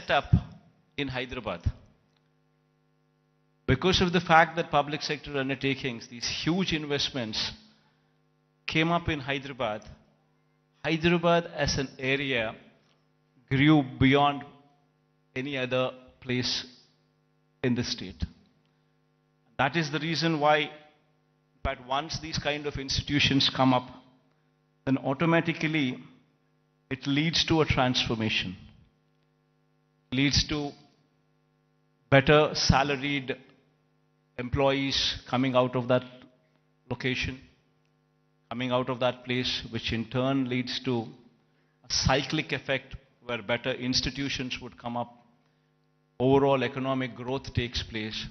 set up in Hyderabad. Because of the fact that public sector undertakings, these huge investments came up in Hyderabad, Hyderabad as an area grew beyond any other place in the state. That is the reason why, but once these kind of institutions come up, then automatically it leads to a transformation. It leads to better salaried employees coming out of that location, coming out of that place, which in turn leads to a cyclic effect where better institutions would come up, overall economic growth takes place,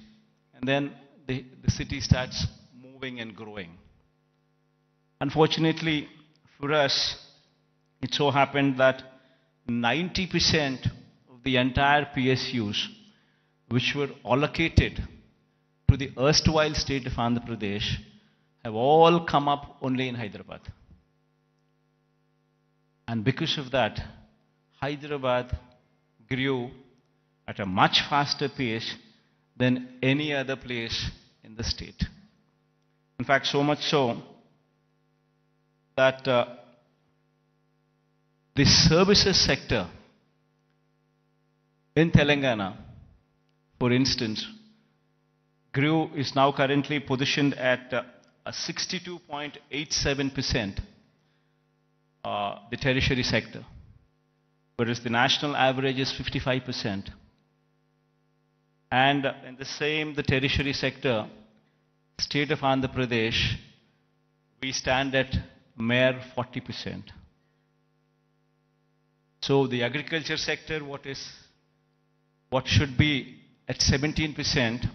and then the city starts moving and growing. Unfortunately for us, it so happened that 90% of the entire PSUs which were allocated to the erstwhile state of Andhra Pradesh have all come up only in Hyderabad. And because of that, Hyderabad grew at a much faster pace than any other place in the state. In fact, so much so that the services sector in Telangana, for instance, is now currently positioned at a 62.87%, the tertiary sector, whereas the national average is 55%. And in the tertiary sector, state of Andhra Pradesh, we stand at mere 40%. So the agriculture sector, what should be at 17%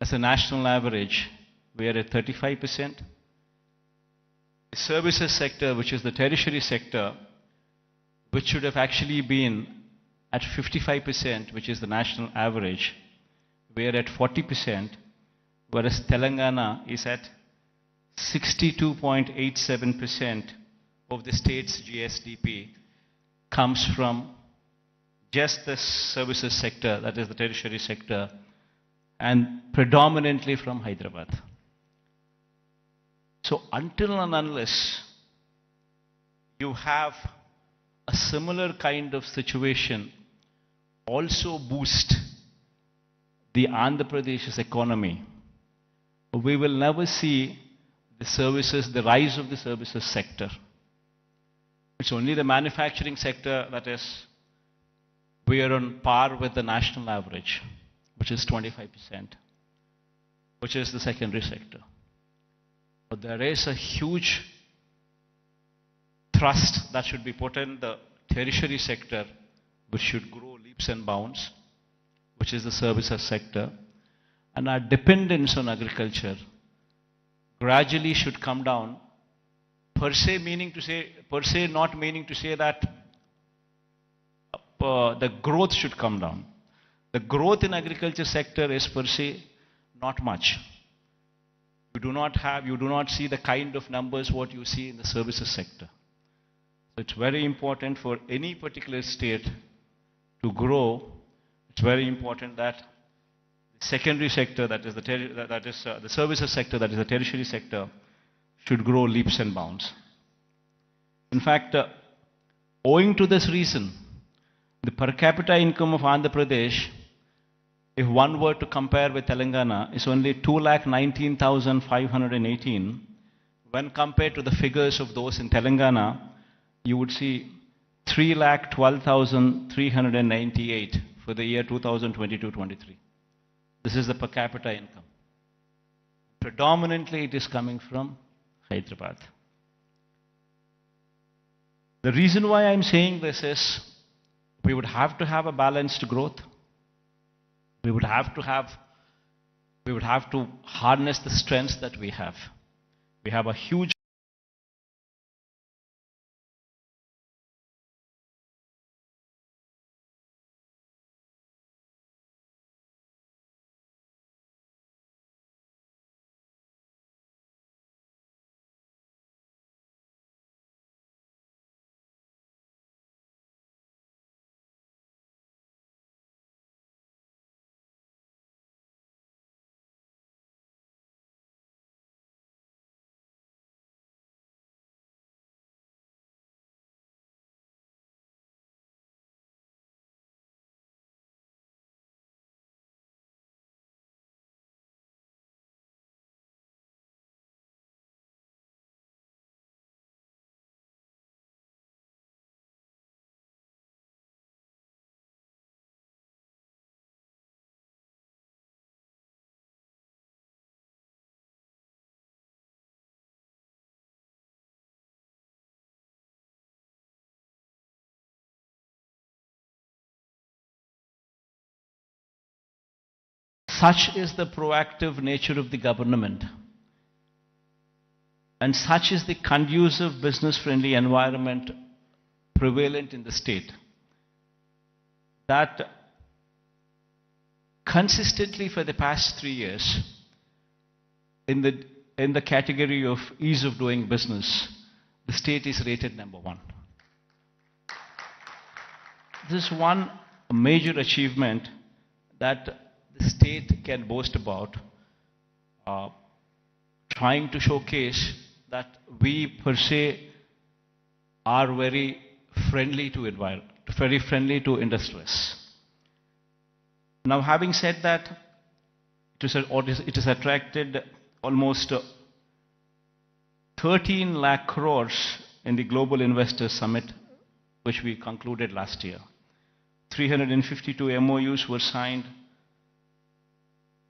as a national average, we are at 35%. The services sector, which is the tertiary sector, which should have actually been at 55%, which is the national average, we are at 40%, whereas Telangana is at 62.87% of the state's GSDP comes from just the services sector, that is the tertiary sector, and predominantly from Hyderabad. So until and unless you have a similar kind of situation also boost the Andhra Pradesh's economy, we will never see the rise of the services sector. It's only the manufacturing sector that is, we are on par with the national average, which is 25%, which is the secondary sector. But there is a huge thrust that should be put in the tertiary sector, which should grow leaps and bounds, which is the services sector. And our dependence on agriculture gradually should come down, per se not meaning to say that the growth should come down. The growth in agriculture sector is per se not much. You do not see the kind of numbers what you see in the services sector. So it's very important for any particular state to grow. It's very important that the secondary sector, that is the services sector, that is the tertiary sector, should grow leaps and bounds. In fact, owing to this reason, the per capita income of Andhra Pradesh, if one were to compare with Telangana, is only 2,19,518. When compared to the figures of those in Telangana, you would see 3,12,398 for the year 2022-23. This is the per capita income. Predominantly it is coming from Hyderabad. The reason why I'm saying this is we would have to have a balanced growth. We would have to harness the strengths that we have. We have a huge Such is the proactive nature of the government, and such is the conducive business-friendly environment prevalent in the state, that consistently for the past 3 years, in the category of ease of doing business, the state is rated number 1. This is one major achievement that the state can boast about, trying to showcase that we per se are very friendly to industries. Now, having said that, it has attracted almost 13 lakh crores in the Global Investors Summit, which we concluded last year. 352 MOUs were signed,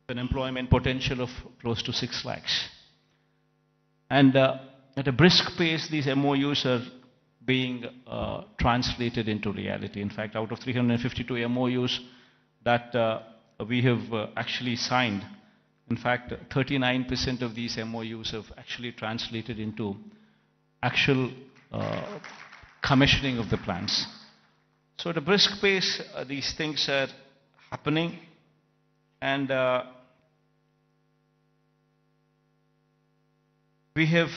with an employment potential of close to 6 lakhs. And at a brisk pace, these MOUs are being translated into reality. In fact, out of 352 MOUs that we have actually signed, in fact, 39% of these MOUs have actually translated into actual commissioning of the plants. So at a brisk pace, these things are happening, and we have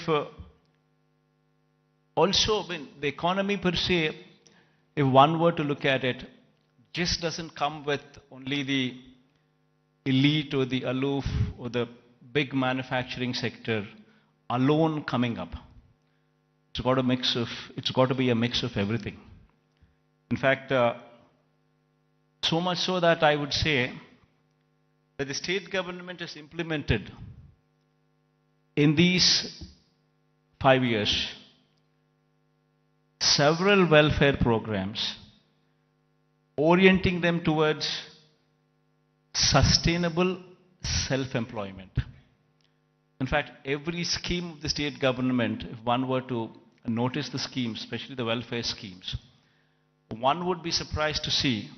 also been, the economy per se, if one were to look at it, just doesn't come with only the elite or the aloof or the big manufacturing sector alone coming up. It's got to be a mix of everything. In fact, so much so that I would say that the state government has implemented in these 5 years several welfare programs, orienting them towards sustainable self-employment. In fact, every scheme of the state government, if one were to notice the schemes, especially the welfare schemes, one would be surprised to see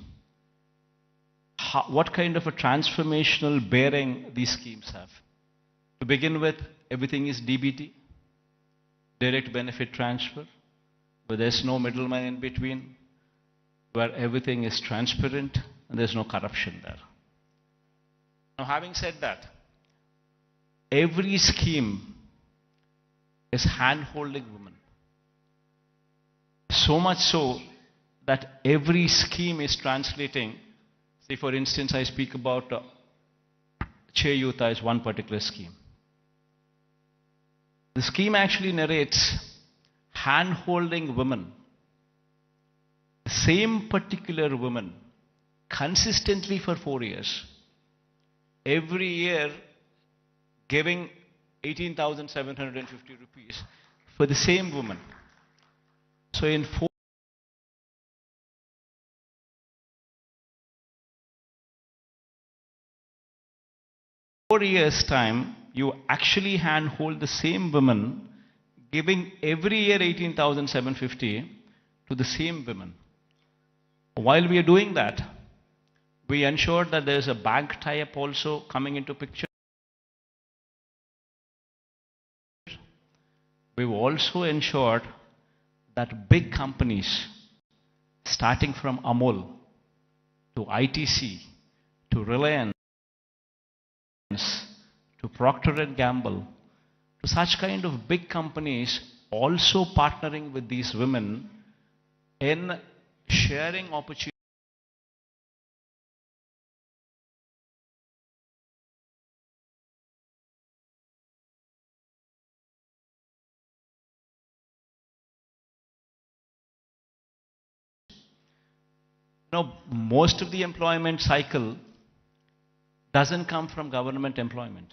what kind of a transformational bearing these schemes have. To begin with, everything is DBT, direct benefit transfer, where there's no middleman in between, where everything is transparent and there's no corruption there. Now, having said that, every scheme is hand-holding women. So much so that every scheme is translating. Say, for instance, I speak about Cheyuta as one particular scheme. The scheme actually narrates hand-holding women, the same particular woman, consistently for 4 years, every year giving 18,750 rupees for the same woman. So in 4 years' time, you actually handhold the same woman, giving every year 18,750 to the same women. While we are doing that, we ensure that there is a bank tie-up also coming into picture. We've also ensured that big companies, starting from Amul to ITC to Reliance to Procter & Gamble, to such kind of big companies, also partnering with these women in sharing opportunities. Now, most of the employment cycle doesn't come from government employment.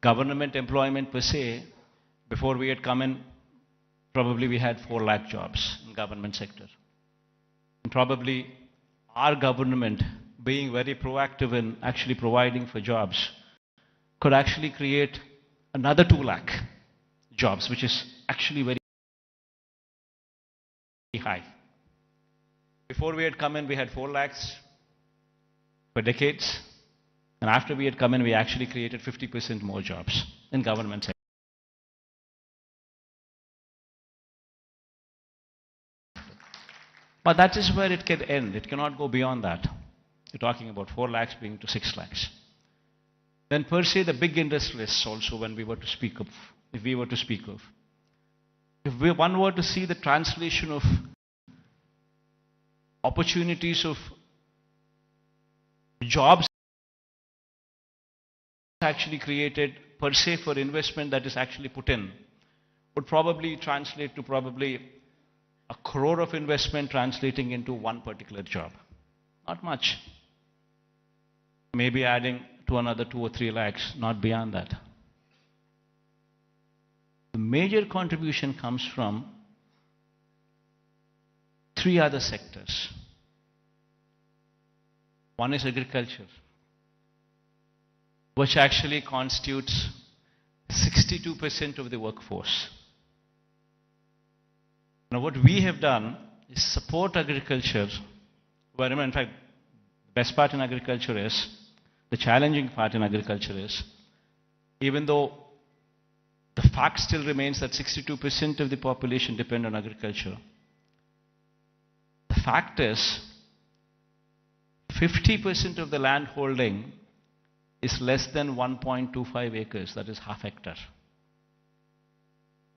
Government employment per se, before we had come in, probably we had 4 lakh jobs in government sector. And probably our government, being very proactive in actually providing for jobs, could actually create another 2 lakh jobs, which is actually very high. Before we had come in, we had 4 lakhs for decades. And after we had come in, we actually created 50% more jobs in government sector. But that is where it can end. It cannot go beyond that. You're talking about 4 lakhs being to 6 lakhs. Then per se, the big industrialists also, when we were to speak of, if we were to speak of, if one were to see the translation of opportunities of jobs actually created per se for investment that is actually put in, would probably translate to probably 1 crore of investment translating into one particular job. Not much. Maybe adding to another 2 or 3 lakhs, not beyond that. The major contribution comes from 3 other sectors. One is agriculture, which actually constitutes 62% of the workforce. Now what we have done is support agriculture, where in fact the best part in agriculture is, the challenging part in agriculture is, even though the fact still remains that 62% of the population depend on agriculture, the fact is 50% of the land holding is less than 1.25 acres, that is half hectare.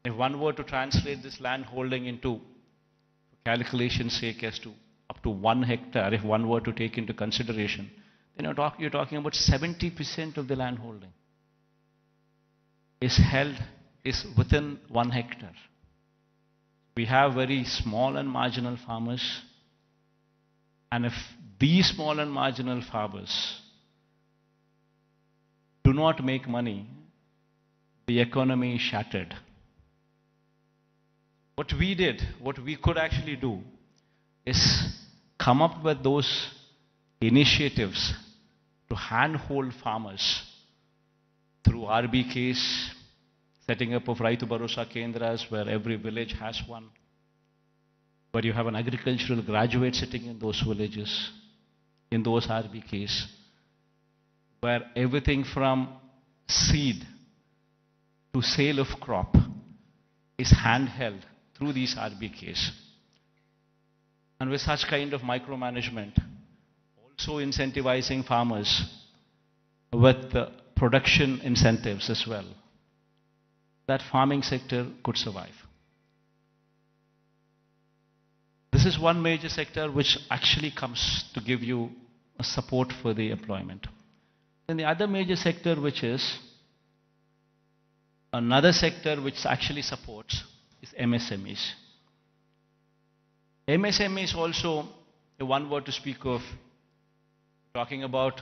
If one were to translate this land holding into, for calculation's sake, as to up to 1 hectare, if one were to take into consideration, then you're talking about 70% of the land holding is within 1 hectare. We have very small and marginal farmers, and if these small and marginal farmers do not make money, the economy is shattered. What we did, what we could actually do, is come up with those initiatives to handhold farmers through RBKs, setting up of Raitu Bharosa Kendras, where every village has one, where you have an agricultural graduate sitting in those villages, in those RBKs, where everything from seed to sale of crop is handheld through these RBKs. And with such kind of micromanagement, also incentivizing farmers with production incentives as well, that farming sector could survive. This is one major sector which actually comes to give you a support for the employment. Then the other major sector, which is another sector which actually supports, is MSMEs. MSMEs also, if one were to speak of, talking about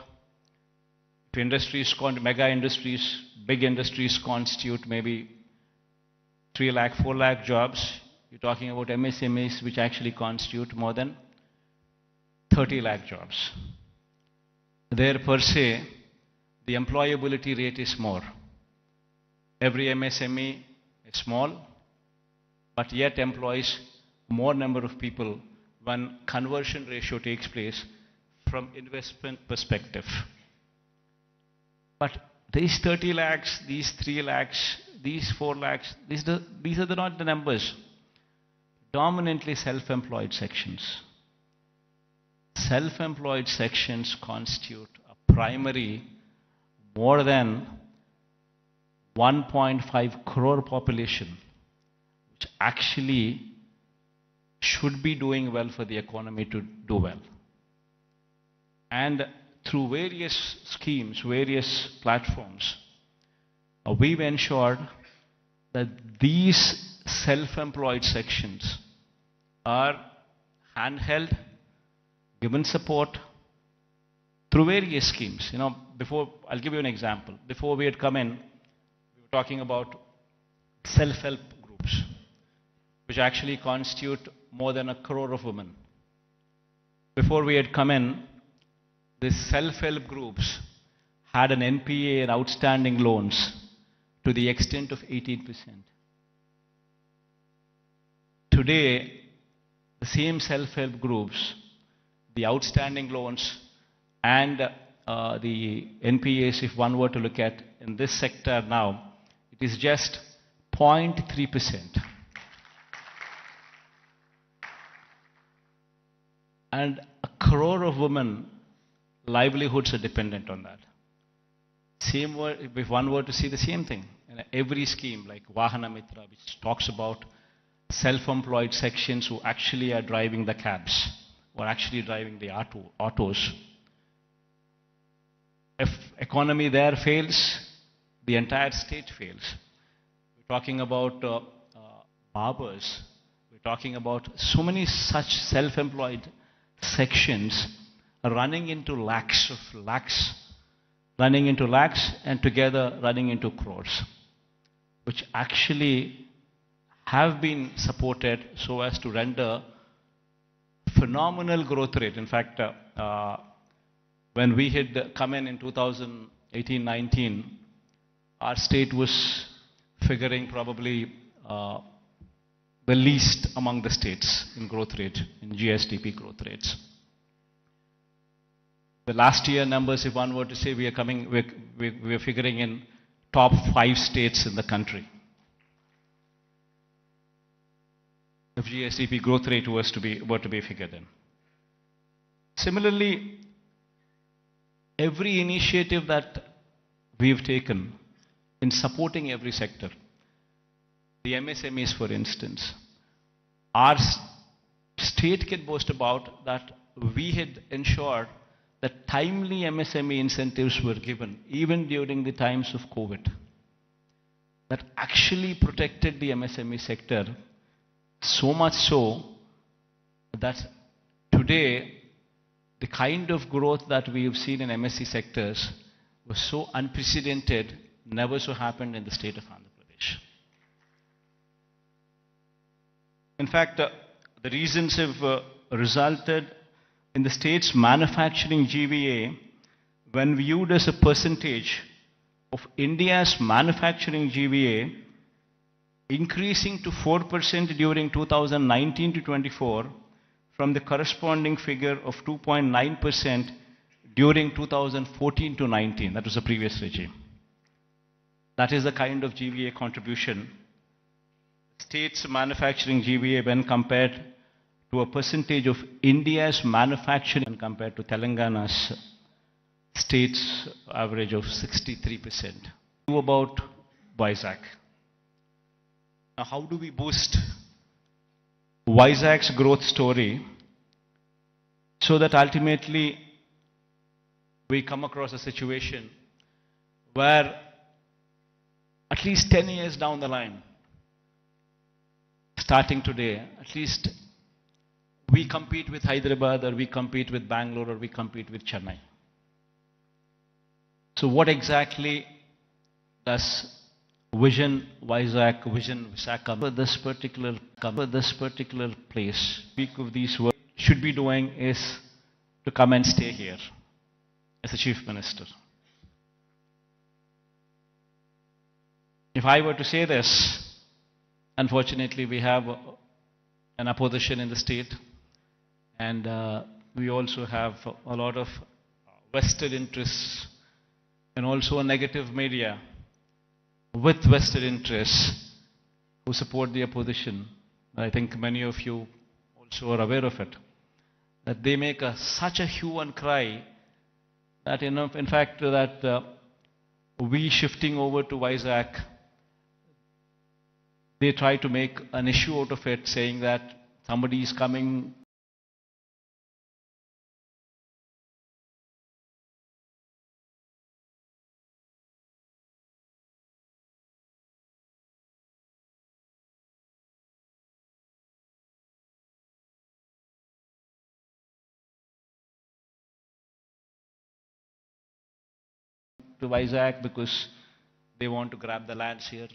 if industries, mega industries, big industries constitute maybe 3 lakh, 4 lakh jobs, you're talking about MSMEs which actually constitute more than 30 lakh jobs. There per se, the employability rate is more. Every MSME is small, but yet employs more number of people when conversion ratio takes place from investment perspective. But these 30 lakhs, these 3 lakhs, these 4 lakhs, these are not the numbers. Dominantly self-employed sections. Self-employed sections constitute a primary more than 1.5 crore population, which actually should be doing well for the economy to do well. And through various schemes, various platforms, we've ensured that these self-employed sections are handheld, given support through various schemes. You know, I'll give you an example. Before we had come in, we were talking about self-help groups, which actually constitute more than 1 crore of women. Before we had come in, these self-help groups had an NPA and outstanding loans to the extent of 18%. Today, the same self-help groups, the outstanding loans and the NPAs, if one were to look at in this sector now, it is just 0.3%. And a crore of women livelihoods are dependent on that. Same word, if one were to see the same thing, in every scheme like Vahana Mitra, which talks about self-employed sections who actually are driving the cabs, or actually driving the autos. If economy there fails, the entire state fails. We're talking about barbers. We're talking about so many such self-employed sections running into lakhs, and together running into crores, which actually have been supported so as to render phenomenal growth rate. In fact, when we had come in 2018-19, our state was figuring probably the least among the states in growth rate, in GSDP growth rates. The last year numbers, if one were to say, we are figuring in top 5 states in the country. If GSDP growth rate were to be figured in. Similarly, every initiative that we've taken in supporting every sector, the MSMEs for instance, our state can boast about that we had ensured that timely MSME incentives were given even during the times of COVID. That actually protected the MSME sector, so much so that today the kind of growth that we have seen in MSE sectors was so unprecedented, never so happened in the state of Andhra Pradesh. In fact, the reasons have resulted in the state's manufacturing GVA, when viewed as a percentage of India's manufacturing GVA, increasing to 4% during 2019 to 24 from the corresponding figure of 2.9% during 2014 to 19. That was the previous regime. That is the kind of GVA contribution. State's manufacturing GVA when compared to a percentage of India's manufacturing compared to Telangana's state's average of 63%. About VISAKH. Now, how do we boost VISAKH's growth story so that ultimately we come across a situation where at least 10 years down the line, starting today, at least we compete with Hyderabad, or we compete with Bangalore, or we compete with Chennai. So what exactly does Vision VISAKH, Vision VISAKHA for this particular place, speak of these words, should be doing is to come and stay here as a Chief Minister. If I were to say this, unfortunately we have an opposition in the state, and we also have a lot of vested interests and also a negative media with vested interests who support the opposition. I think many of you also are aware of it, that they make such a hue and cry that in fact that we shifting over to VISAKH, they try to make an issue out of it, saying that somebody is coming to VISAKH because they want to grab the lands here.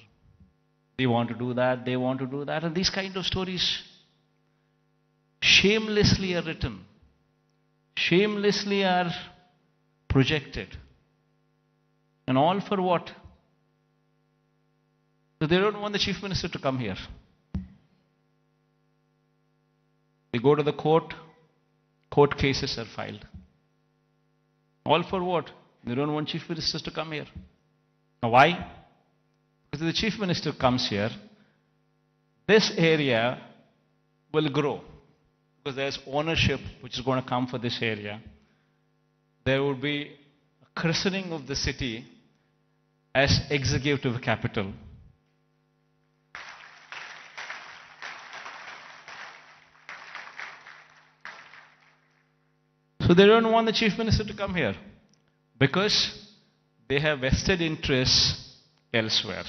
They want to do that, they want to do that. And these kind of stories shamelessly are written, shamelessly are projected. And all for what? So they don't want the Chief Minister to come here. They go to the court, court cases are filed. All for what? They don't want chief ministers to come here. Now why? Because if the chief minister comes here, this area will grow. Because there's ownership which is going to come for this area. There will be a christening of the city as executive capital. So they don't want the chief minister to come here because they have vested interests elsewhere.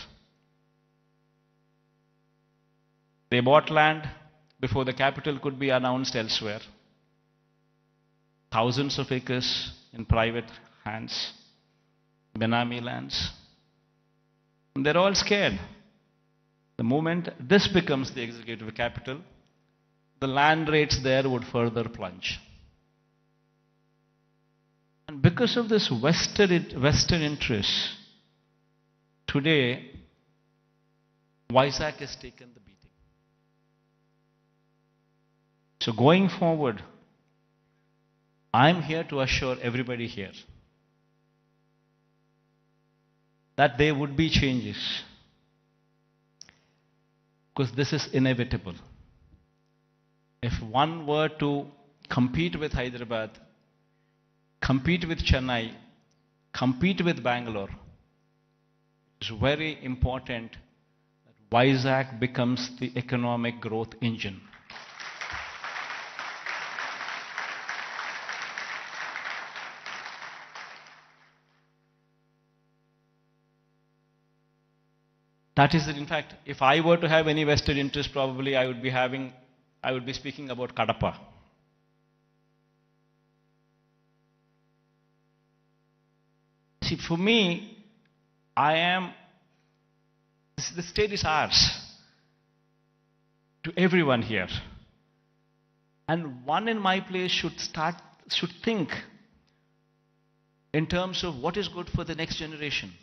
They bought land before the capital could be announced elsewhere. Thousands of acres in private hands, Benami lands. And they're all scared. The moment this becomes the executive capital, the land rates there would further plunge. And because of this vested interest, today, VISAKH has taken the beating. So going forward, I'm here to assure everybody here that there would be changes. Because this is inevitable. If one were to compete with Hyderabad, compete with Chennai, compete with Bangalore, it's very important that VISAKH becomes the economic growth engine. That is it. In fact, if I were to have any vested interest, probably I would be speaking about Kadapa. See, for me, the state is ours, to everyone here. And one in my place should think in terms of what is good for the next generation.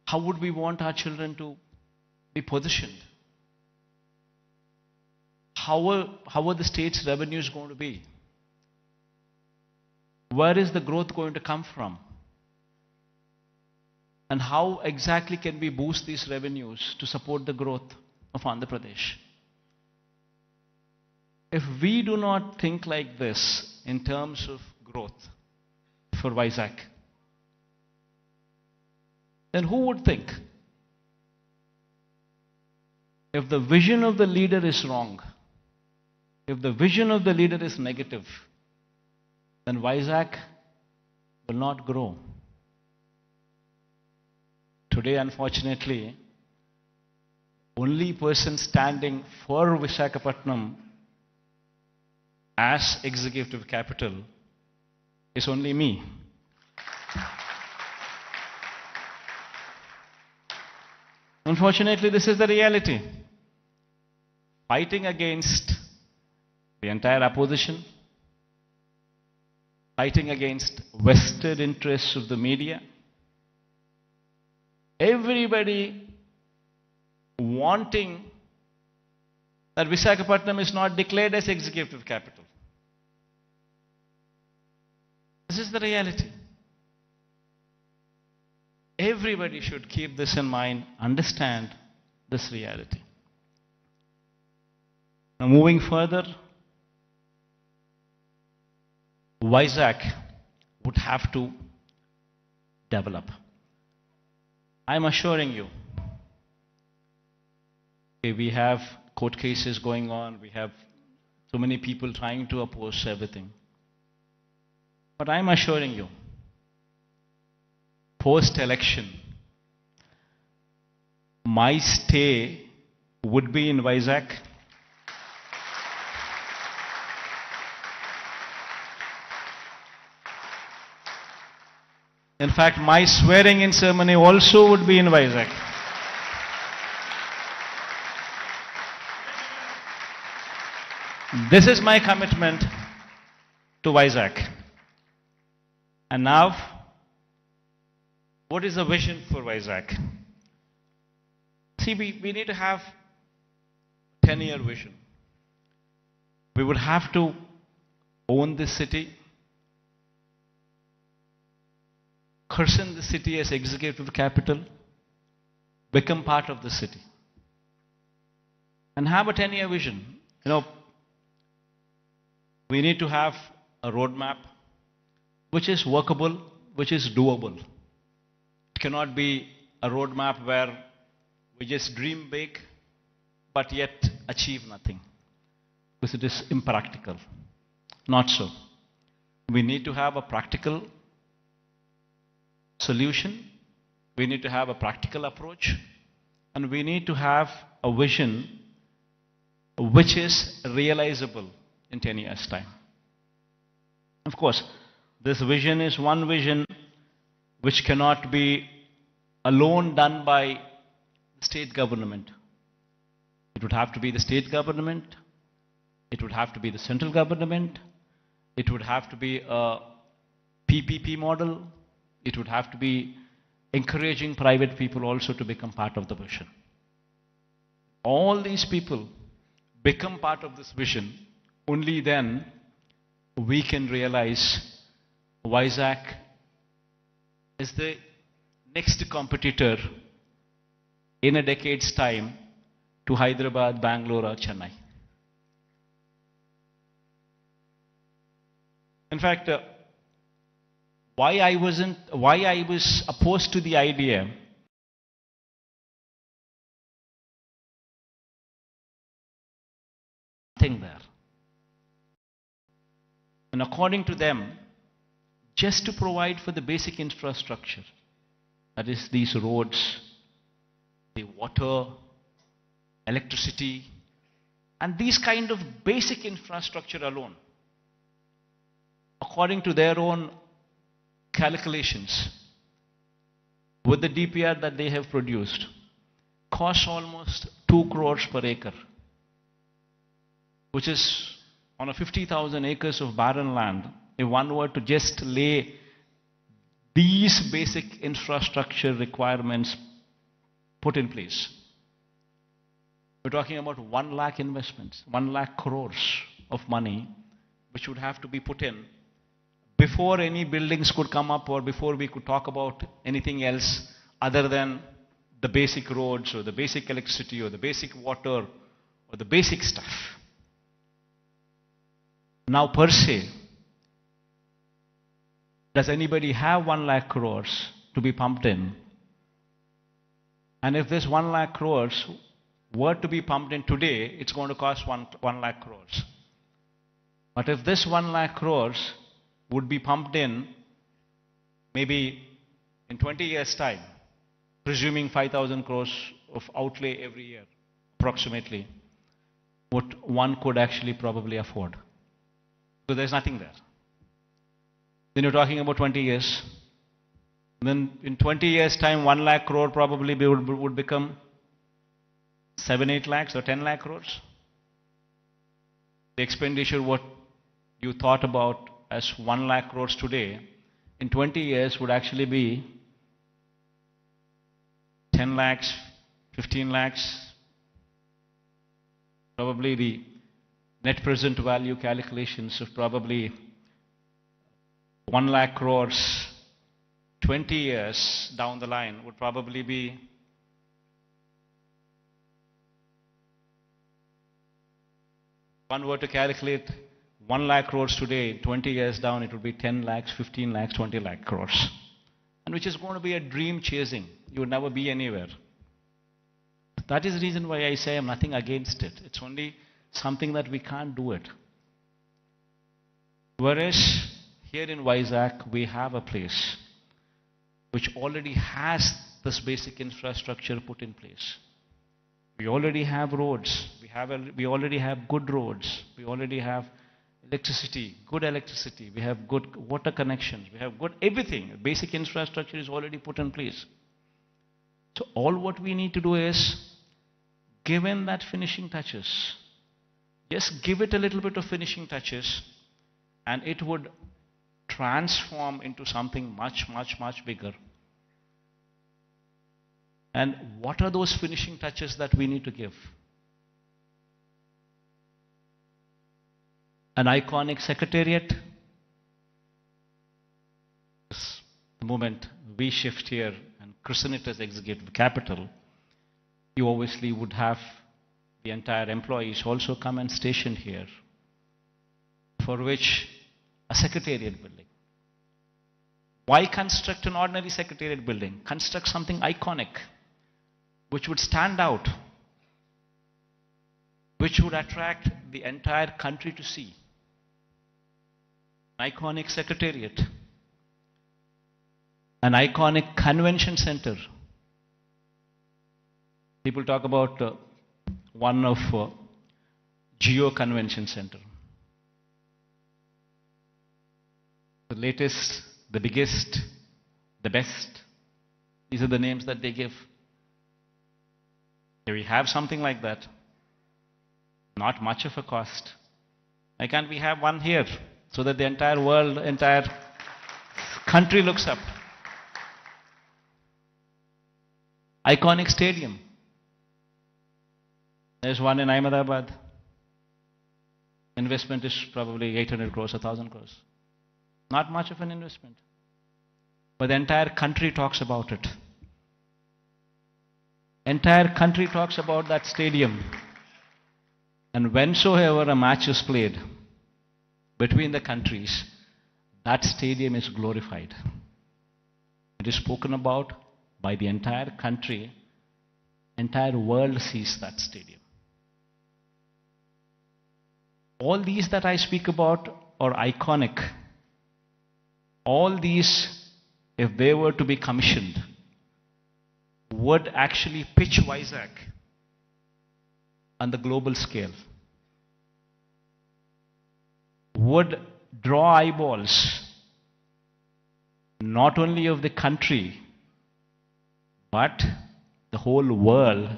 How would we want our children to be positioned? How are the state's revenues going to be? Where is the growth going to come from? And how exactly can we boost these revenues to support the growth of Andhra Pradesh? If we do not think like this in terms of growth for VISAKH, then who would think? If the vision of the leader is wrong, if the vision of the leader is negative, then VISAKH will not grow. Today, unfortunately, only person standing for Visakhapatnam as executive capital is only me. Unfortunately, this is the reality. Fighting against the entire opposition, fighting against vested interests of the media, everybody wanting that Visakhapatnam is not declared as executive capital. This is the reality. Everybody should keep this in mind, understand this reality. Now, moving further, VISAKH would have to develop. I'm assuring you, we have court cases going on, we have so many people trying to oppose everything. But I'm assuring you, post-election, my stay would be in VISAKH. In fact, my swearing-in ceremony also would be in VISAKH. This is my commitment to VISAKH. And now, what is the vision for VISAKH? See, we need to have a 10-year vision. We would have to own this city. christen the city as executive capital, become part of the city, and have a 10-year vision. We need to have a roadmap which is workable, which is doable. It cannot be a roadmap where we just dream big but yet achieve nothing, because it is impractical. Not so. We need to have a practical solution, we need to have a practical approach, and we need to have a vision which is realizable in 10 years' time. Of course, this vision is one vision which cannot be alone done by the state government. It would have to be the state government, it would have to be the central government, it would have to be a PPP model, it would have to be encouraging private people also to become part of the vision. All these people become part of this vision, only then we can realize Vizag is the next competitor in a decade's time to Hyderabad, Bangalore or Chennai. In fact, why I was opposed to the idea, nothing there. And according to them, just to provide for the basic infrastructure, that is these roads, the water, electricity, and these kind of basic infrastructure alone, according to their own calculations, with the DPR that they have produced, costs almost 2 crores per acre, which is on a 50,000 acres of barren land. If one were to just lay these basic infrastructure requirements put in place, we're talking about 1 lakh investments, 1 lakh crores of money, which would have to be put in before any buildings could come up, or before we could talk about anything else other than the basic roads or the basic electricity or the basic water or the basic stuff. Now per se, does anybody have 1 lakh crores to be pumped in? And if this 1 lakh crores were to be pumped in today, it's going to cost 1 lakh crores. But if this 1 lakh crores would be pumped in maybe in 20 years' time, presuming 5,000 crores of outlay every year, approximately, what one could actually probably afford. So there's nothing there. Then you're talking about 20 years. Then in 20 years' time, 1 lakh crore probably would become 7, 8 lakhs or 10 lakh crores. The expenditure what you thought about as 1 lakh crores today, in 20 years would actually be 10 lakhs, 15 lakhs. Probably the net present value calculations of probably 1 lakh crores 20 years down the line would probably be one were to calculate 1 lakh crores today, 20 years down it would be 10 lakhs, 15 lakhs, 20 lakh crores. And which is going to be a dream chasing. You would never be anywhere. That is the reason why I say I'm nothing against it. It's only something that we can't do it. Whereas here in Vizag, we have a place which already has this basic infrastructure put in place. We already have roads. We already have good roads. We already have electricity, good electricity. We have good water connections. We have good everything. Basic infrastructure is already put in place. So all what we need to do is, given that finishing touches, just give it a little bit of finishing touches, and it would transform into something much, much, much bigger. And what are those finishing touches that we need to give? An iconic secretariat, the moment we shift here and christen it as executive capital, you obviously would have the entire employees also come and station here, for which a secretariat building. Why construct an ordinary secretariat building? Construct something iconic, which would stand out, which would attract the entire country to see. An iconic secretariat, an iconic convention center. People talk about one of Geo Convention Center. The latest, the biggest, the best. These are the names that they give. If we have something like that, not much of a cost. Why can't we have one here so that the entire world, entire country looks up? Iconic stadium. There's one in Ahmedabad. Investment is probably 800 crores, 1,000 crores. Not much of an investment. But the entire country talks about it. Entire country talks about that stadium. And whensoever a match is played between the countries, that stadium is glorified. It is spoken about by the entire country. Entire world sees that stadium. All these that I speak about are iconic. All these, if they were to be commissioned, would actually pitch Vizag on the global scale. Would draw eyeballs, not only of the country, but the whole world,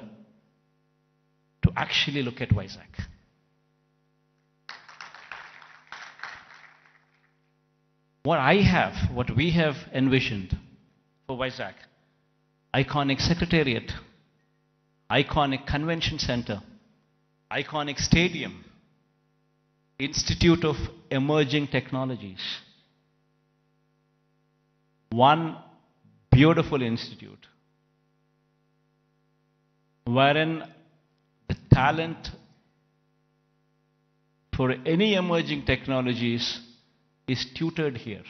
to actually look at Vizag. What we have envisioned for Vizag, iconic secretariat, iconic convention center, iconic stadium, Institute of Emerging Technologies. One beautiful institute wherein the talent for any emerging technologies is tutored here.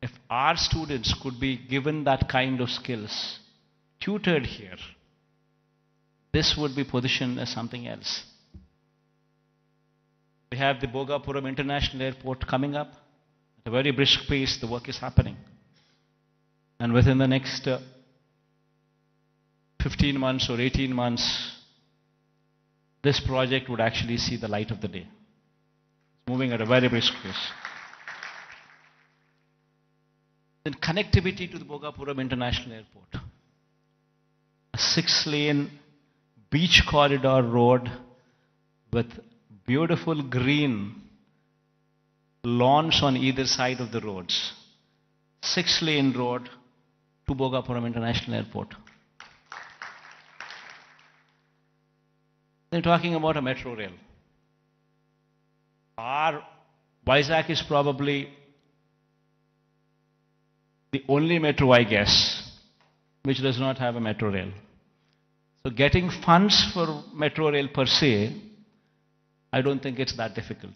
If our students could be given that kind of skills, tutored here, this would be positioned as something else. We have the Bhogapuram International Airport coming up. At a very brisk pace, the work is happening. And within the next 15 months or 18 months, this project would actually see the light of the day. It's moving at a very brisk pace. Then connectivity to the Bhogapuram International Airport. A 6-lane beach corridor road with beautiful green lawns on either side of the roads. 6-lane road to Bhogapuram International Airport. They're talking about a metro rail. Our Vizag is probably the only metro, I guess, which does not have a metro rail. So getting funds for metro rail per se, I don't think it's that difficult.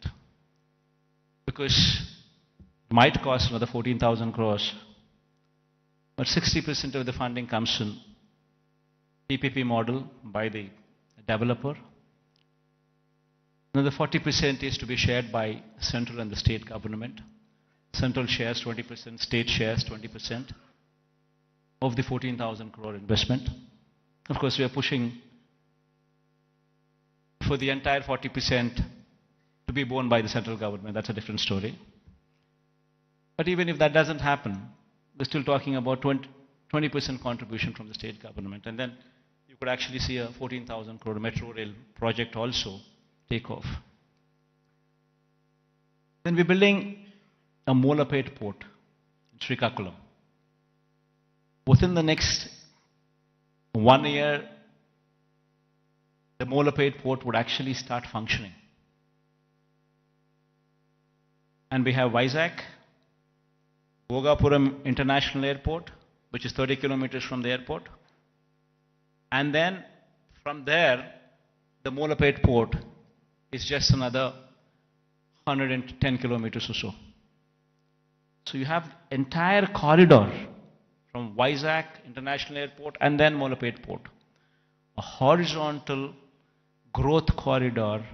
Because it might cost another 14,000 crores. But 60% of the funding comes in PPP model by the developer. Another 40% is to be shared by central and the state government. Central shares 20%, state shares 20% of the 14,000 crore investment. Of course, we are pushing for the entire 40% to be borne by the central government. That's a different story. But even if that doesn't happen, we're still talking about 20% contribution from the state government. And then you could actually see a 14,000 crore metro rail project also take off. Then we're building a Molapet port in Srikakulam. Within the next 1 year, the Molapet port would actually start functioning. And we have Vizag, Bhogapuram International Airport, which is 30 kilometers from the airport. And then from there, the Molapet port is just another 110 kilometers or so. So you have entire corridor from Vizag International Airport and then Molapet port. A horizontal growth corridor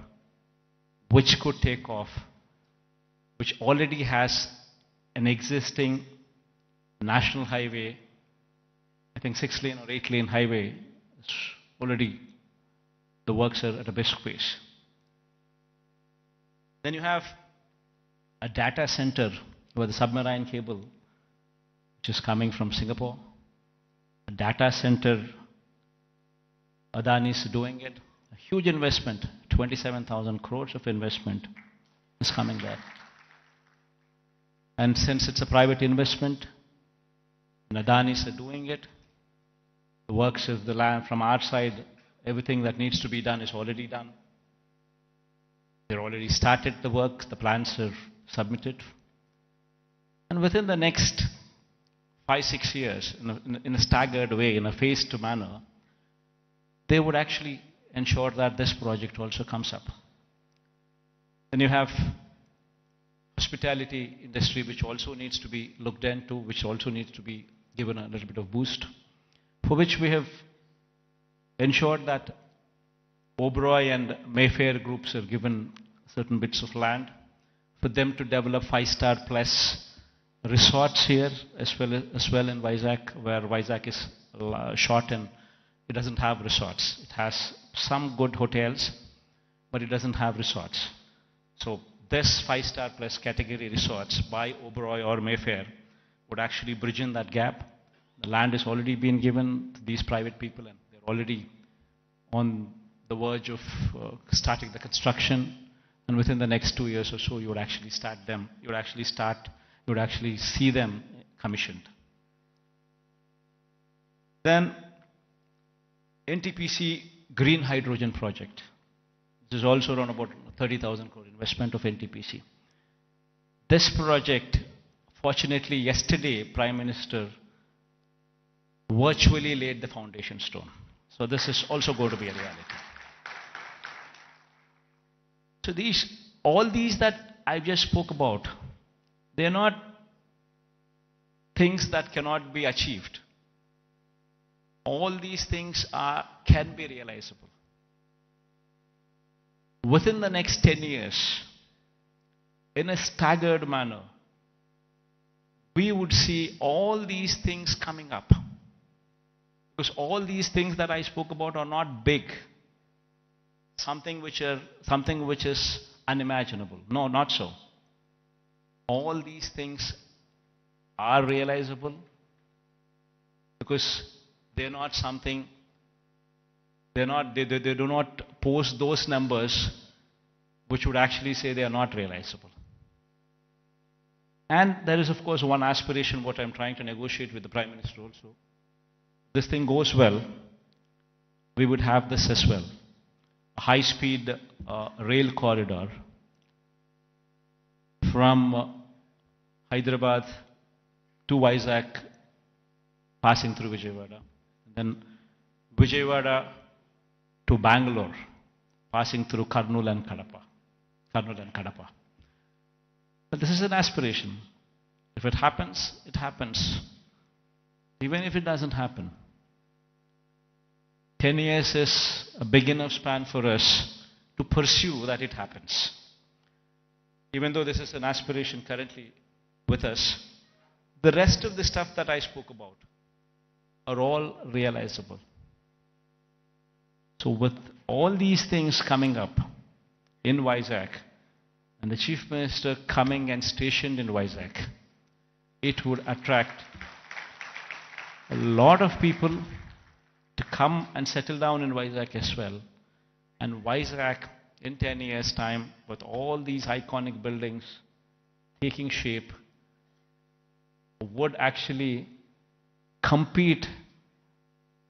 which could take off, which already has an existing national highway, I think 6-lane or 8-lane highway. It's already, the works are at a brisk pace. Then you have a data center with a submarine cable which is coming from Singapore. A data center, Adani is doing it. A huge investment, 27,000 crores of investment is coming there. And since it's a private investment, and Adani is doing it, the works of the land from our side, everything that needs to be done is already done. They've already started the work, the plans are submitted. And within the next 5-6 years, in a staggered way, in a phased manner, they would actually ensure that this project also comes up. Then you have hospitality industry, which also needs to be looked into, which also needs to be given a little bit of boost, for which we have ensured that Oberoi and Mayfair groups have given certain bits of land for them to develop 5-star plus resorts here, as well in Vizag, where Vizag is short and it doesn't have resorts. It has some good hotels, but it doesn't have resorts. So this 5-star plus category resorts by Oberoi or Mayfair would actually bridge in that gap. The land has already been given to these private people, and they're already on the verge of starting the construction. And within the next 2 years or so, you would actually start them. You would actually see them commissioned. Then NTPC Green Hydrogen Project. This is also around about 30,000 crore investment of NTPC. This project, fortunately, yesterday, Prime Minister virtually laid the foundation stone. So this is also going to be a reality. So all these that I just spoke about, they're not things that cannot be achieved. All these things can be realizable. Within the next 10 years, in a staggered manner, we would see all these things coming up. Because all these things that I spoke about are not big. Something which is unimaginable. No, not so. All these things are realizable because they're not something, they do not pose those numbers which would actually say they are not realizable. And there is, of course, one aspiration what I'm trying to negotiate with the Prime Minister also. This thing goes well, we would have this as well. A high-speed rail corridor from Hyderabad to Vizag, passing through Vijayawada. Then Vijayawada to Bangalore, passing through Kurnool and Kadapa. But this is an aspiration. If it happens, it happens. Even if it doesn't happen, 10 years is a big enough span for us to pursue that it happens. Even though this is an aspiration currently with us, the rest of the stuff that I spoke about are all realizable. So with all these things coming up in Vizag, and the Chief Minister coming and stationed in Vizag, it would attract a lot of people to come and settle down in Vizag as well. And Vizag, in 10 years' time, with all these iconic buildings taking shape, would actually compete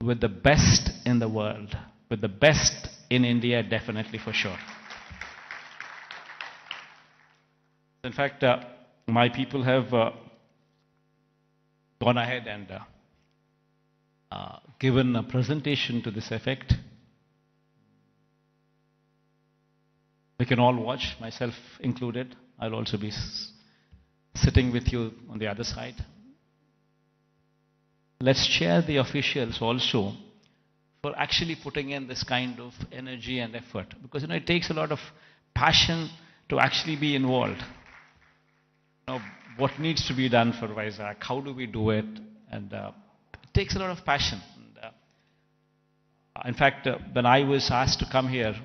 with the best in the world, with the best in India, definitely for sure. In fact, my people have gone ahead and given a presentation to this effect. We can all watch, myself included. I'll also be sitting with you on the other side. Let's share the officials also for actually putting in this kind of energy and effort. Because it takes a lot of passion to actually be involved. What needs to be done for Vizag? How do we do it? And it takes a lot of passion. And, in fact, when I was asked to come here,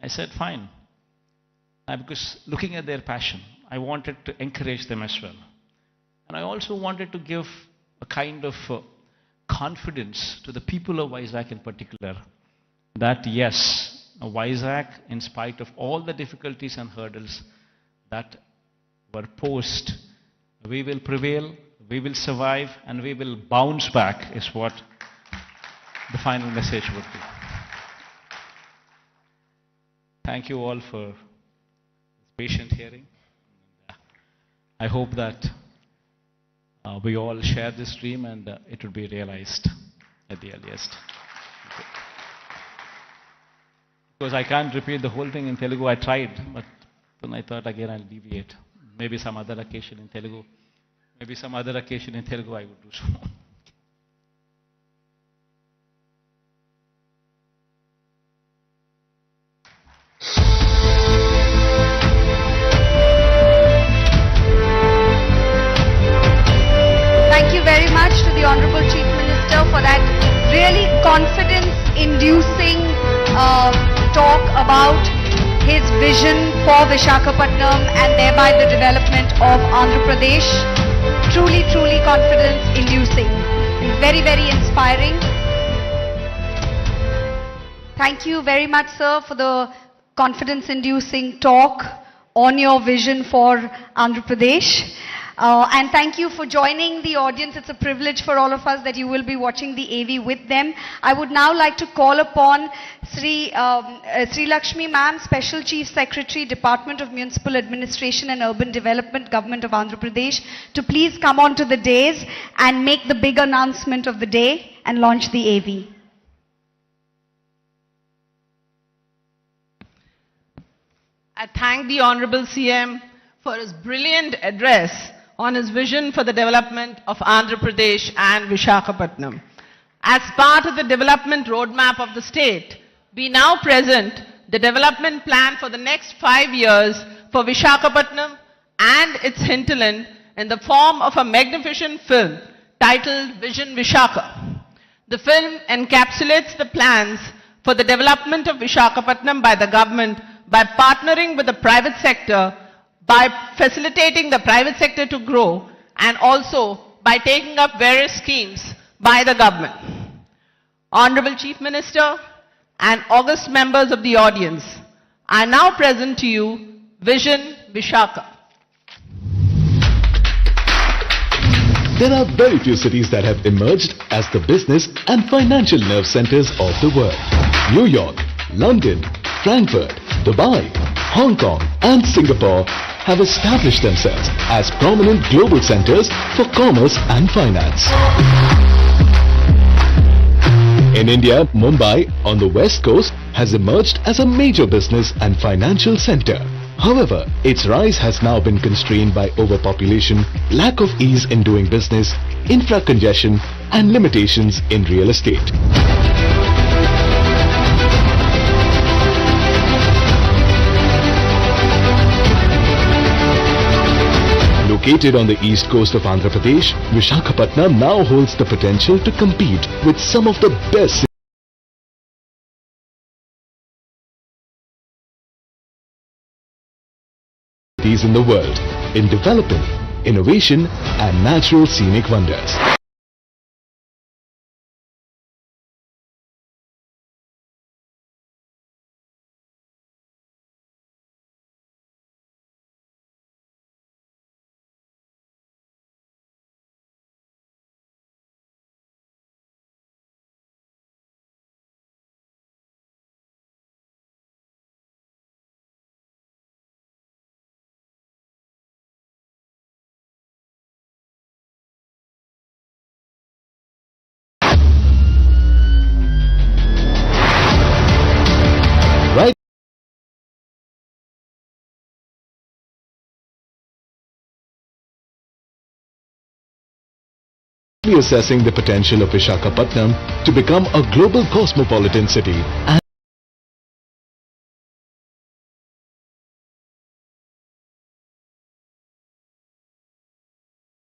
I said, fine. Because looking at their passion, I wanted to encourage them as well. And I also wanted to give a kind of confidence to the people of Vizag in particular, that yes, Vizag, in spite of all the difficulties and hurdles that were posed, we will prevail, we will survive, and we will bounce back, is what the final message would be. Thank you all for patient hearing. I hope that we all share this dream and it will be realized at the earliest. Because I can't repeat the whole thing in Telugu. I tried, but then I thought again I'll deviate. Maybe some other occasion in Telugu. Maybe some other occasion in Telugu I would do so. Thank you very much to the Honorable Chief Minister for that really confidence-inducing talk about his vision for Visakhapatnam and thereby the development of Andhra Pradesh. Truly, truly confidence-inducing. Very, very inspiring. Thank you very much, sir, for the confidence-inducing talk on your vision for Andhra Pradesh. And thank you for joining the audience. It's a privilege for all of us that you will be watching the AV with them. I would now like to call upon Sri Lakshmi ma'am, Special Chief Secretary, Department of Municipal Administration and Urban Development, Government of Andhra Pradesh, to please come on to the dais and make the big announcement of the day and launch the AV. I thank the Honorable CM for his brilliant address on his vision for the development of Andhra Pradesh and Visakhapatnam. As part of the development roadmap of the state, we now present the development plan for the next 5 years for Visakhapatnam and its hinterland in the form of a magnificent film titled Vision Visakha. The film encapsulates the plans for the development of Visakhapatnam by the government by partnering with the private sector, by facilitating the private sector to grow, and also by taking up various schemes by the government. Honorable Chief Minister and august members of the audience, I now present to you Vision Visakha. There are very few cities that have emerged as the business and financial nerve centers of the world. New York, London, Frankfurt, Dubai, Hong Kong and Singapore have established themselves as prominent global centers for commerce and finance. In India, Mumbai on the west coast has emerged as a major business and financial center. However, its rise has now been constrained by overpopulation, lack of ease in doing business, infra congestion and limitations in real estate. Located on the east coast of Andhra Pradesh, Visakhapatnam now holds the potential to compete with some of the best cities in the world in developing, innovation and natural scenic wonders. assessing the potential of Visakhapatnam to become a global cosmopolitan city and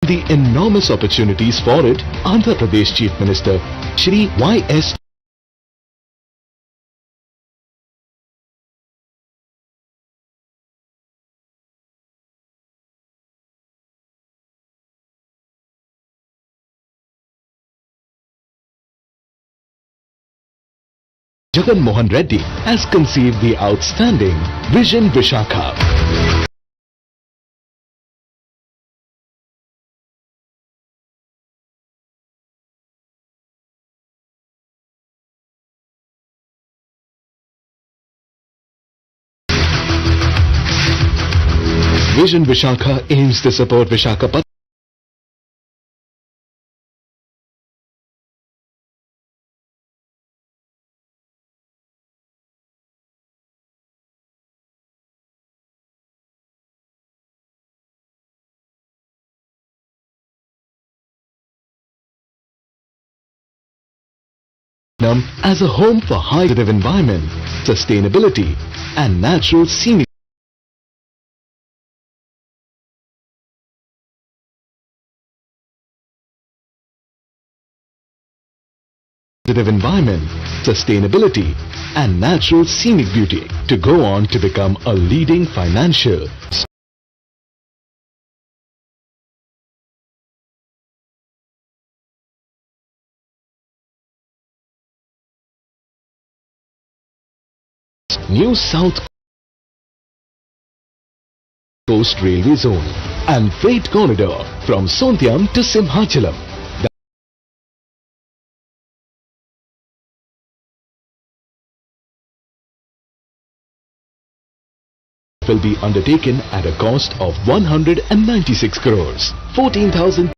the enormous opportunities for it, Andhra Pradesh Chief Minister Shri Y.S. Jagan Mohan Reddy has conceived the outstanding Vision Visakha. Vision Visakha aims to support Visakhapatnam as a home for high-quality environment, sustainability and natural scenic environment, sustainability and natural scenic beauty to go on to become a leading financial new South Coast Railway Zone and freight corridor from Sondyam to Simhachalam. Will be undertaken at a cost of 196 crores, 14,000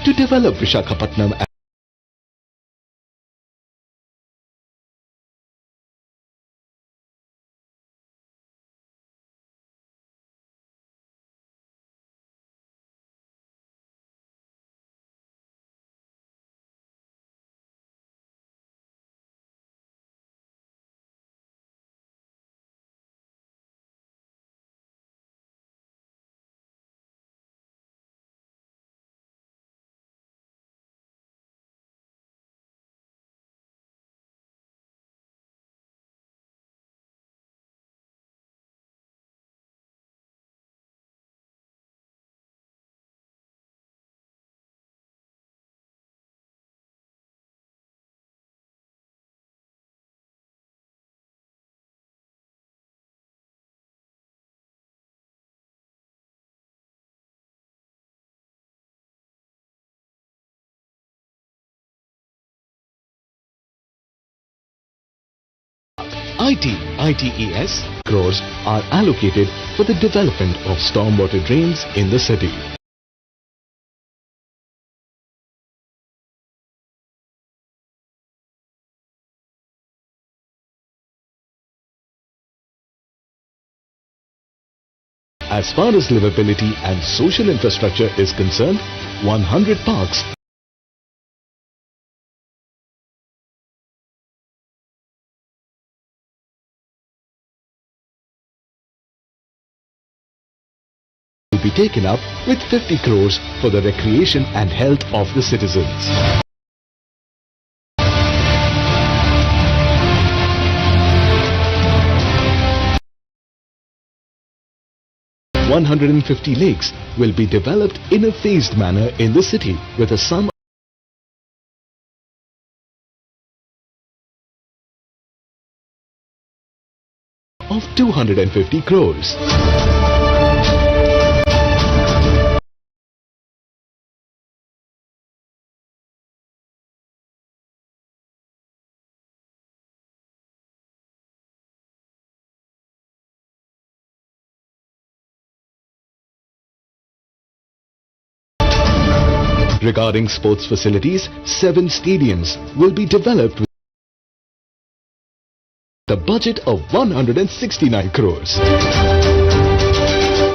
to develop Visakhapatnam ITES crores are allocated for the development of stormwater drains in the city. As far as livability and social infrastructure is concerned, 100 parks will be taken up with 50 crores for the recreation and health of the citizens. $150 lakes will be developed in a phased manner in the city with a sum of 250 crores. Regarding sports facilities, 7 stadiums will be developed with a budget of 169 crores.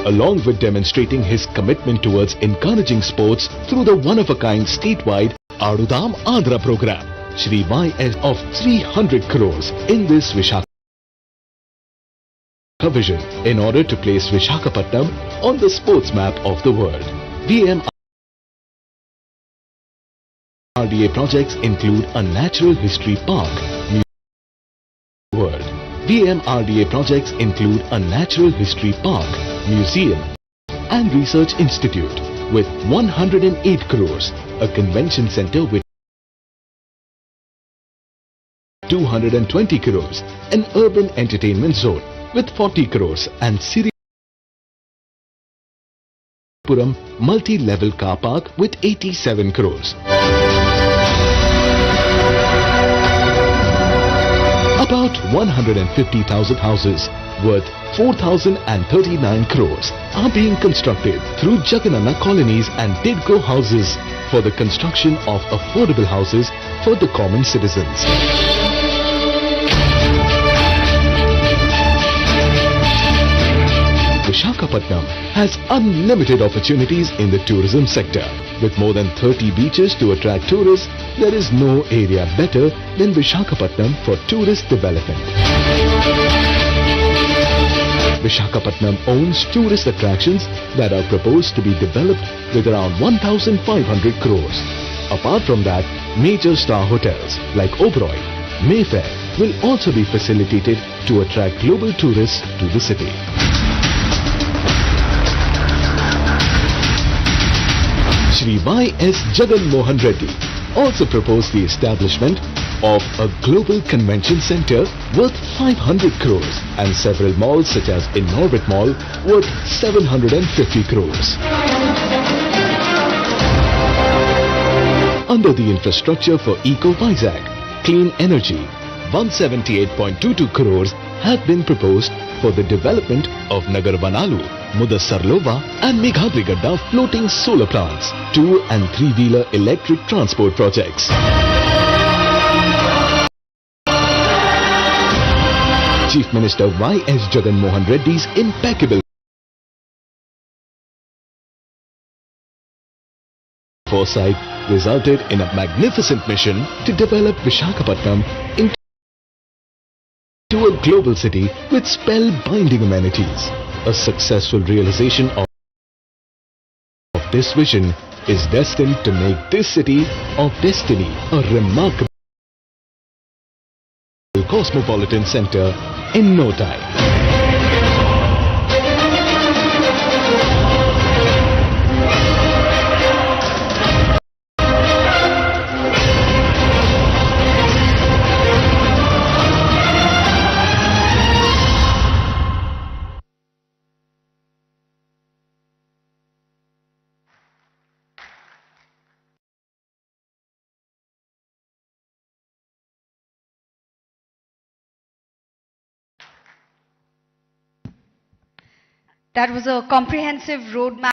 Along with demonstrating his commitment towards encouraging sports through the one-of-a-kind statewide Adudam Andhra program, Shri Y.S. of 300 crores in this Visakha vision in order to place Visakhapatnam on the sports map of the world. VMRDA projects include a natural history park. VMRDA projects include a natural history park, museum and research institute with 108 crores, a convention center with 220 crores, an urban entertainment zone with 40 crores and Siripuram multi-level car park with 87 crores. About 150,000 houses worth 4,039 crores are being constructed through Jagan colonies and Tidco houses for the construction of affordable houses for the common citizens. Visakhapatnam has unlimited opportunities in the tourism sector. With more than 30 beaches to attract tourists, there is no area better than Visakhapatnam for tourist development. Visakhapatnam owns tourist attractions that are proposed to be developed with around 1,500 crores. Apart from that, major star hotels like Oberoi, Mayfair will also be facilitated to attract global tourists to the city. Shri Y.S. Jagan Mohan Reddy also proposed the establishment of a global convention center worth 500 crores and several malls such as Inorbit Mall worth 750 crores. Under the infrastructure for Eco Vizag, clean energy, 178.22 crores have been proposed for the development of Nagar Vanalu, Mudassarlova and Meghadrigadda floating solar plants, 2- and 3-wheeler electric transport projects. Chief Minister Y.S. Jagan Mohan Reddy's impeccable foresight resulted in a magnificent mission to develop Visakhapatnam into a global city with spellbinding amenities. A successful realization of this vision is destined to make this city of destiny a remarkable cosmopolitan center in no time. That was a comprehensive roadmap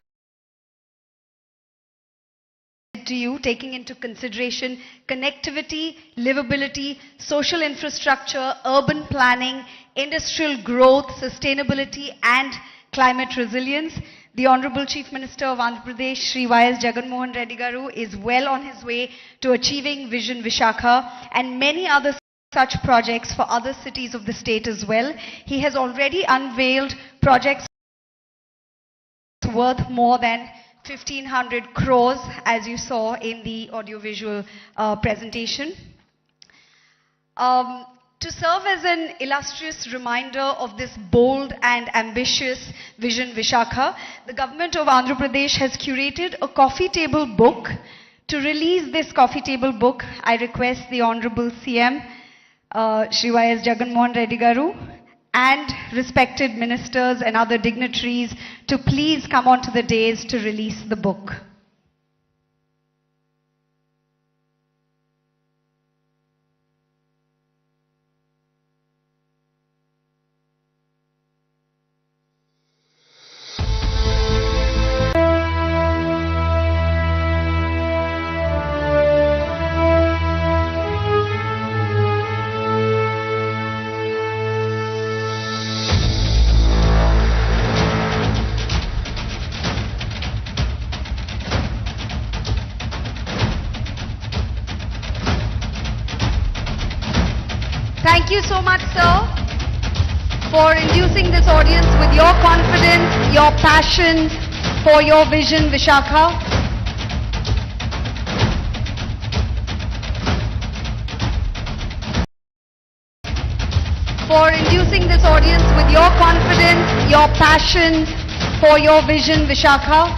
to you, taking into consideration connectivity, livability, social infrastructure, urban planning, industrial growth, sustainability and climate resilience. The Honorable Chief Minister of Andhra Pradesh, Shri Y.S. Jagan Mohan Reddy Garu, is well on his way to achieving Vision Visakha and many other such projects for other cities of the state as well. He has already unveiled projects worth more than 1,500 crores, as you saw in the audiovisual presentation. To serve as an illustrious reminder of this bold and ambitious Vision Visakha, the government of Andhra Pradesh has curated a coffee table book. To release this coffee table book, I request the Honorable CM, Shri Y.S. Jagan Mohan Reddy Garu, and respected ministers and other dignitaries to please come onto the dais to release the book. Thank you so much, sir, for inducing this audience with your confidence, your passion for your vision, Vishakha. For inducing this audience with your confidence, your passion for your vision, Vishakha.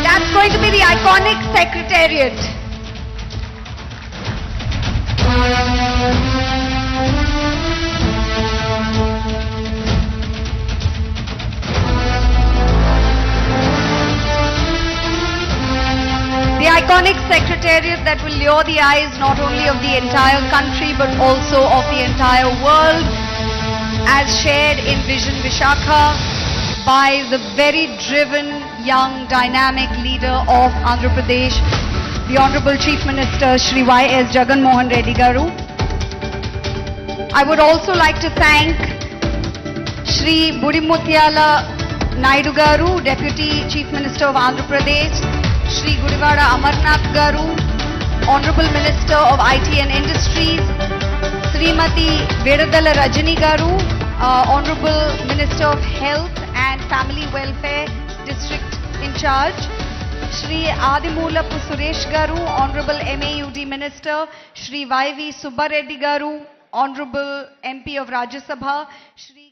That's going to be the iconic secretariat. The iconic secretariat that will lure the eyes not only of the entire country but also of the entire world, as shared in Vision Vishakha by the very driven, young, dynamic leader of Andhra Pradesh, the Honorable Chief Minister Shri Y.S. Jagan Mohan Reddy Garu. I would also like to thank Shri Budimuthyala Naidu Garu, Deputy Chief Minister of Andhra Pradesh, Shri Gudivada Amarnath Garu, Honorable Minister of IT and Industries, Srimati Vedadala Rajani Garu, Honorable Minister of Health and Family Welfare District in charge, Shri Adimulapu Suresh Garu, Honorable MAUD Minister, Shri Y.V. Subbareddy Garu, Honorable MP of Rajya Sabha, Shri